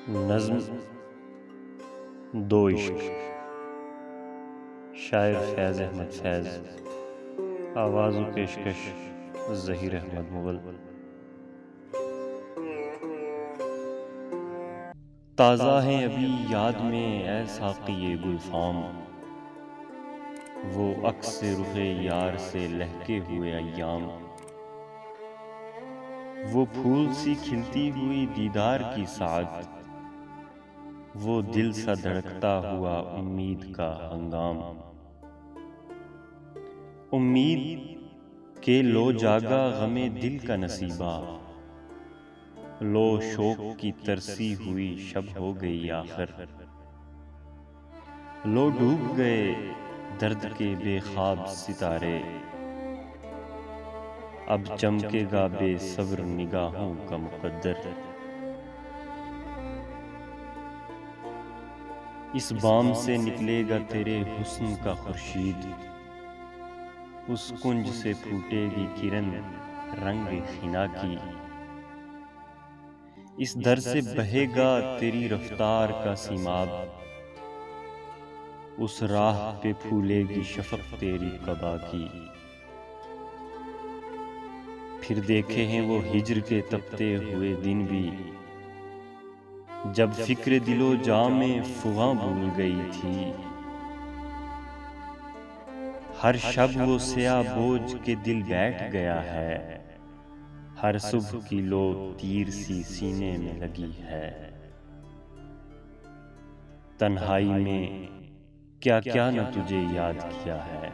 نظم دو عشق، شاعر فیض احمد فیض، آواز و پیشکش ظہیر احمد مغل۔ تازہ ہیں ابھی یاد میں اے ساقی گلفام، وہ عکس رخ یار سے لہکے ہوئے ایام، وہ پھول سی کھلتی ہوئی دیدار کی ساعت، وہ دل سا دھڑکتا ہوا امید کا ہنگام۔ امید کہ لو جاگا غم دل کا نصیبہ، لو شوق کی ترسی ہوئی شب ہو گئی آخر، لو ڈوب گئے درد کے بے خواب ستارے، اب چمکے گا بے صبر نگاہوں کا مقدر۔ اس بام سے نکلے گا تیرے حسن کا خورشید، اس کنج سے پھوٹے گی کرن رنگ خنا کی، اس در سے بہے گا تیری رفتار کا سیماب، اس راہ پہ پھولے گی شفق تیری قبا کی۔ پھر دیکھے ہیں وہ ہجر کے تپتے ہوئے دن بھی، جب فکر دل و جاں میں فغاں بھول گئی تھی، ہر شب وہ سیاہ بوجھ کے دل بیٹھ گیا ہے، ہر صبح کی لو تیر سی سینے میں لگی ہے۔ تنہائی میں کیا کیا نہ تجھے یاد کیا ہے،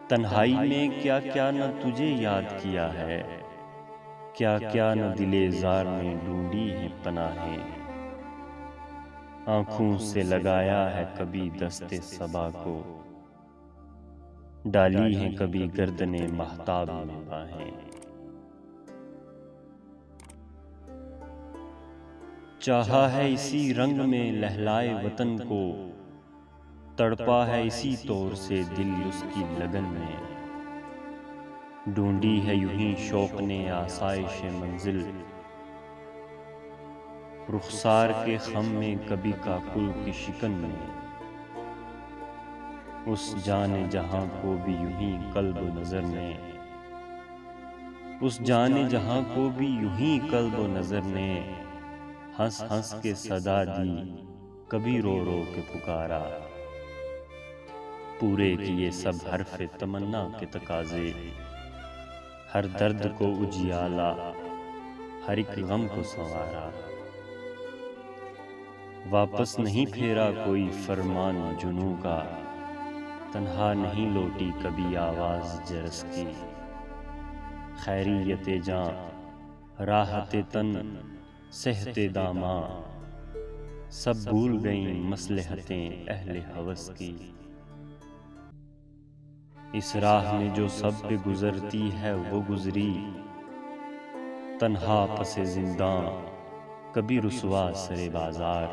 تنہائی میں کیا کیا نہ تجھے یاد کیا ہے، کیا کیا نہ دل زار میں ڈھونڈی ہیں پناہیں، آنکھوں سے لگایا ہے کبھی دست صبا کو، ڈالی ہیں کبھی گردن مہتاب میں باہیں۔ چاہا ہے اسی رنگ میں لہلائے وطن کو، تڑپا ہے اسی طور سے دل اس کی لگن میں، ڈھونڈی ہے یوں ہی شوق نے آسائش منزل، رخسار کے خم میں کبھی کاکل کی شکن میں، اس جانے جہاں کو بھی یوں ہی قلب و نظر نے، اس جانے جہاں کو بھی یوں ہی قلب و نظر نے، ہنس ہنس کے صدا دی کبھی رو رو کے پکارا، پورے کیے سب حرف تمنا کے تقاضے، ہر درد کو اجیالا ہر ایک غم کو سنوارا، واپس نہیں پھیرا کوئی فرمان جنوں کا، تنہا نہیں لوٹی کبھی آواز جرس کی، خیریت جاں راحت تن صحت داماں، سب بھول گئیں مصلحتیں اہل ہوس کی۔ اس راہ میں جو سب پہ گزرتی ہے وہ گزری، تنہا پس زنداں کبھی رسوا سر بازار،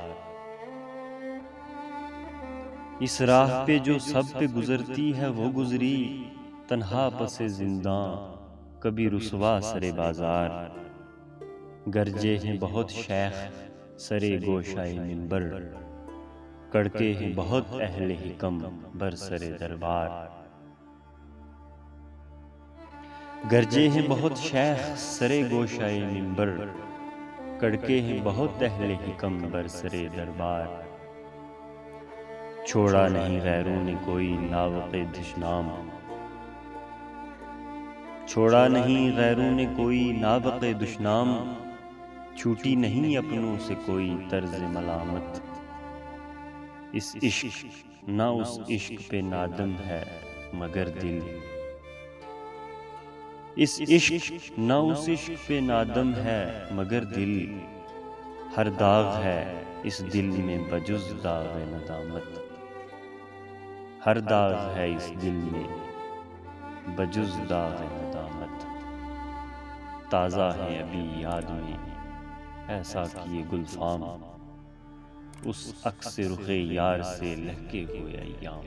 اس راہ پہ جو سب پہ گزرتی ہے وہ گزری، تنہا پس زنداں کبھی رسوا سر بازار، گرجے ہیں بہت شیخ سر گوشائے منبر، کڑکے ہیں بہت اہل حکم بر سر دربار، گرجے ہیں بہت شیخ سر گوشائے منبر، کڑکے ہیں بہت اہل حکم بر سر دربار، چھوڑا نہیں غیروں نے کوئی ناوق دشنام، چھوڑا نہیں غیروں نے کوئی ناوق دشنام، چھوٹی نہیں اپنوں سے کوئی طرز ملامت، اس عشق نہ اس عشق پہ نادم ہے مگر دل، اس عشق نہ اس عشق پہ نادم ہے مگر دل، ہر داغ ہے اس دل میں بجز داغ ندامت، ہر داغ ہے اس دل میں بجز داغ ندامت۔ تازہ ہیں ابھی یاد میں ایسا کیے گلفام، اس عکس رخ یار سے لہکے ہوئے ایام۔